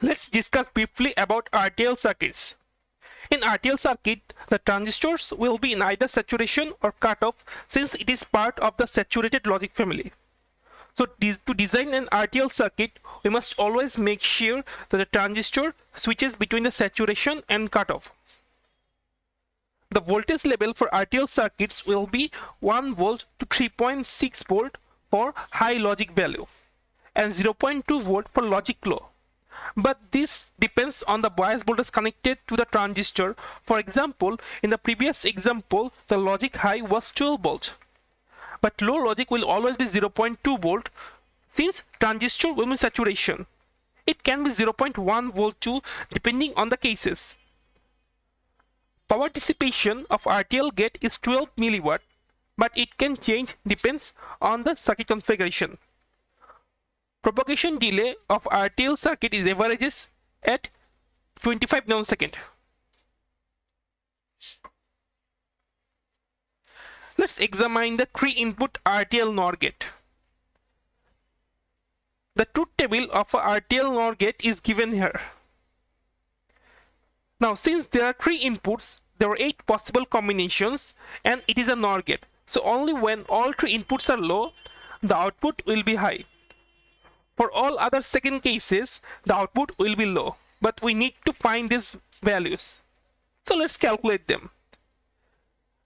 Let's discuss briefly about RTL circuits. In RTL circuit, the transistors will be in either saturation or cutoff since it is part of the saturated logic family. So to design an RTL circuit, we must always make sure that the transistor switches between the saturation and cutoff. The voltage level for RTL circuits will be 1 volt to 3.6 volt for high logic value and 0.2 volt for logic low. But this depends on the bias voltage connected to the transistor. For example, in the previous example, the logic high was 12 volt. But low logic will always be 0.2 volt since transistor will be saturation. It can be 0.1 volt too depending on the cases. Power dissipation of RTL gate is 12 milliwatt, but it can change depends on the circuit configuration. Propagation delay of RTL circuit is averages at 25 nanosecond. Let's examine the 3-input RTL NOR gate. The truth table of a RTL NOR gate is given here. Now, since there are 3 inputs, there are 8 possible combinations and it is a NOR gate. So only when all 3 inputs are low, the output will be high. For all other second cases, the output will be low, but we need to find these values. So let's calculate them.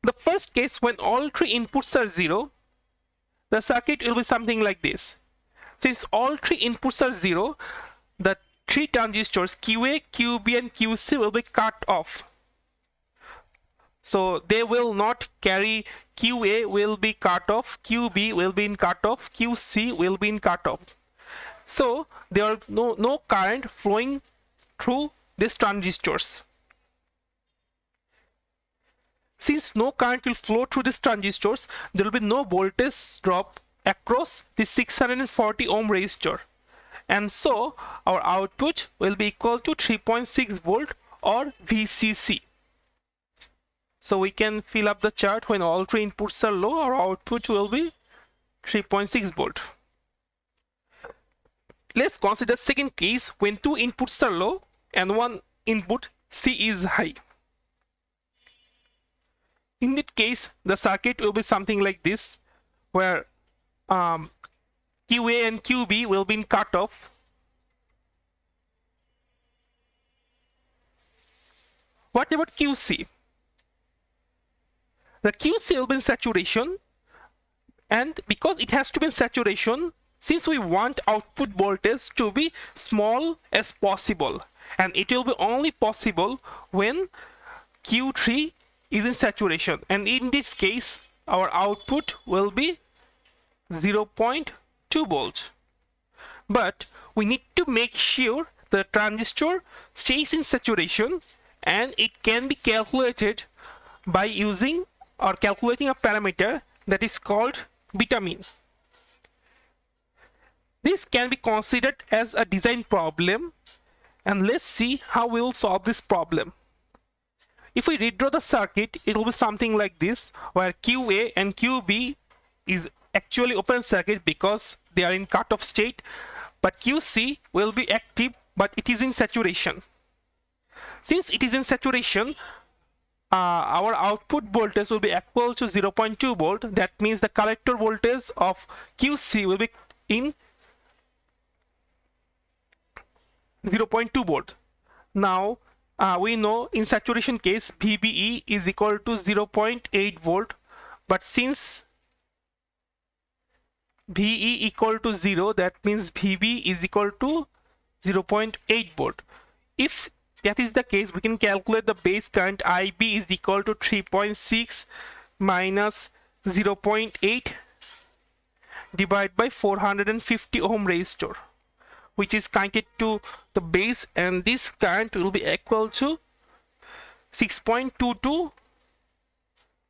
The first case, when all 3 inputs are 0, the circuit will be something like this. Since all 3 inputs are 0, the 3 transistors QA, QB and QC will be cut off. So they will not carry. QA will be cut off, QB will be in cut off, QC will be in cut off. So there are no current flowing through these transistors. Since no current will flow through these transistors, there will be no voltage drop across the 640 ohm resistor. And so our output will be equal to 3.6 volt or VCC. So we can fill up the chart. When all 3 inputs are low, our output will be 3.6 volt. Let's consider second case when 2 inputs are low and 1 input C is high. In that case, the circuit will be something like this, where QA and QB will be in cutoff. What about QC? The QC will be in saturation, and because it has to be in saturation, since we want output voltage to be small as possible, and it will be only possible when Q3 is in saturation, and in this case our output will be 0.2 volts. But we need to make sure the transistor stays in saturation, and it can be calculated by using or calculating a parameter that is called beta mean. This can be considered as a design problem, and let's see how we will solve this problem. If we redraw the circuit, it will be something like this, where QA and QB is actually open circuit because they are in cutoff state, but QC will be active, but it is in saturation. Since it is in saturation, our output voltage will be equal to 0.2 volt. That means the collector voltage of QC will be in 0.2 volt. Now we know in saturation case VBE is equal to 0.8 volt, but since VE equal to 0, that means VB is equal to 0.8 volt. If that is the case, we can calculate the base current IB is equal to 3.6 minus 0.8 divided by 450 ohm resistor, which is connected to the base, and this current will be equal to 6.22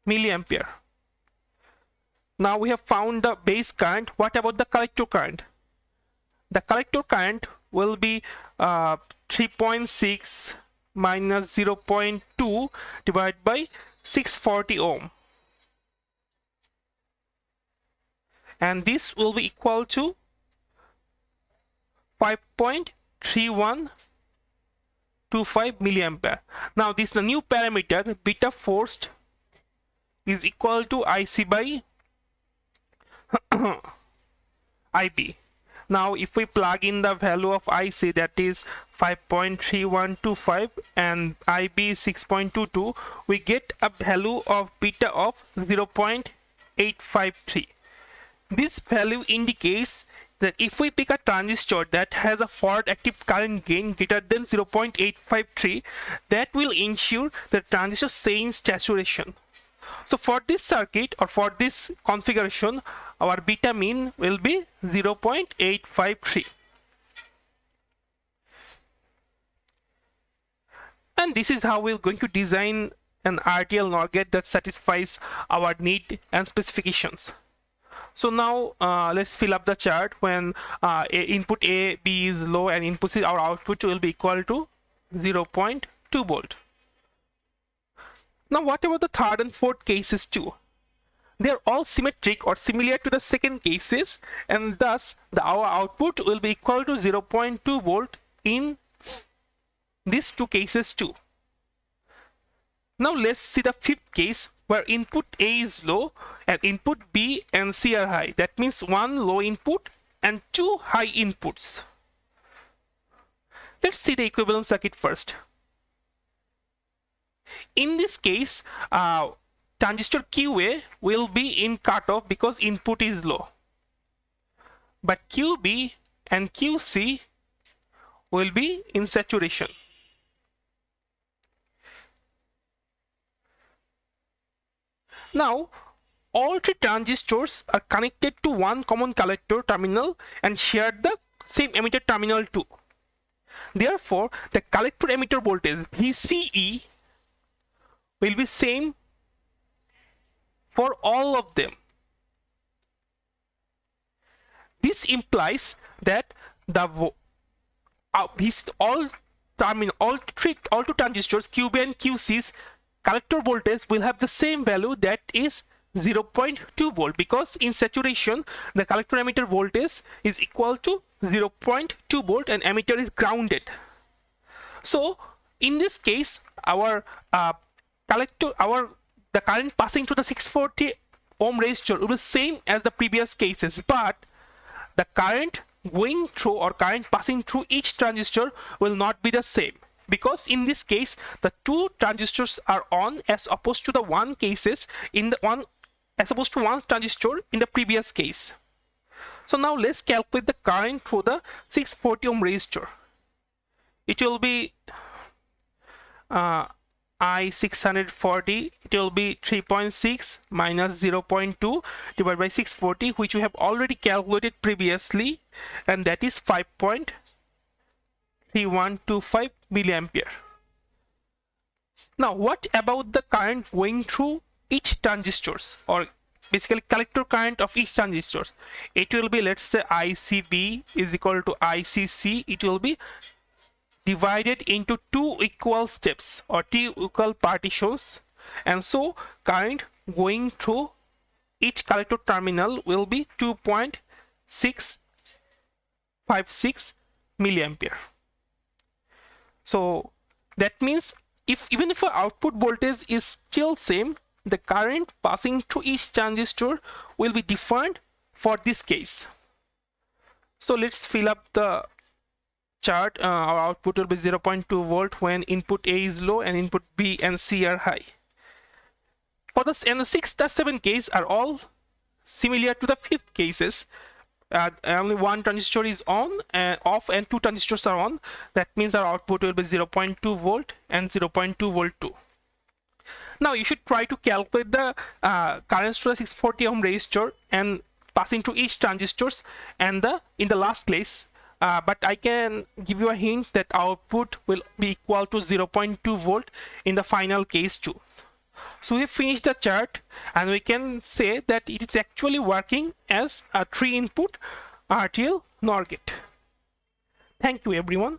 milliampere. Now we have found the base current. What about the collector current? The collector current will be 3.6 minus 0.2 divided by 640 ohm, and this will be equal to 5.31 milliampere. Now this the new parameter beta forced is equal to IC by IB. Now if we plug in the value of IC, that is 5.3125 and IB 6.22, we get a value of beta of 0.853. This value indicates that if we pick a transistor that has a forward active current gain greater than 0.853, that will ensure the transistor change saturation. So for this circuit or for this configuration, our beta mean will be 0.853. And this is how we're going to design an RTL NOR gate that satisfies our need and specifications. So now let's fill up the chart. When input A, B is low and input C, our output will be equal to 0.2 volt. Now what about the third and fourth cases too? They are all symmetric or similar to the second cases, and thus our output will be equal to 0.2 volt in these two cases too. Now let's see the fifth case, where input A is low and input B and C are high. That means one low input and two high inputs. Let's see the equivalent circuit first. In this case, transistor QA will be in cutoff because input is low, but QB and QC will be in saturation. Now all three transistors are connected to one common collector terminal and share the same emitter terminal too. Therefore the collector emitter voltage VCE will be same for all of them. This implies that the all two transistors QB and QC's collector voltage will have the same value, that is 0.2 volt, because in saturation the collector emitter voltage is equal to 0.2 volt and emitter is grounded. So in this case our the current passing through the 640 ohm resistor will be same as the previous cases, but the current going through or current passing through each transistor will not be the same, because in this case the two transistors are on as opposed to the one cases in the one as opposed to one transistor in the previous case. So now let's calculate the current through the 640 ohm resistor. It will be I640, it will be 3.6 minus 0.2 divided by 640, which we have already calculated previously, and that is 5.3125 milliampere. Now what about the current going through each transistors, or basically collector current of each transistors? It will be, let's say ICB is equal to ICC. It will be divided into two equal steps or two equal partitions, and so current going through each collector terminal will be 2.656 milliampere. So that means even if our output voltage is still same, the current passing through each transistor will be different for this case. So let's fill up the chart. Our output will be 0.2 volt when input A is low and input B and C are high. For the 6-7 case are all similar to the fifth cases. Only one transistor is on and off and two transistors are on. That means our output will be 0.2 volt and 0.2 volt too. Now you should try to calculate the currents to the 640 ohm resistor and passing to each transistors and in the last case. But I can give you a hint that output will be equal to 0.2 volt in the final case too. So we finished the chart and we can say that it is actually working as a 3-input RTL NOR gate. Thank you everyone.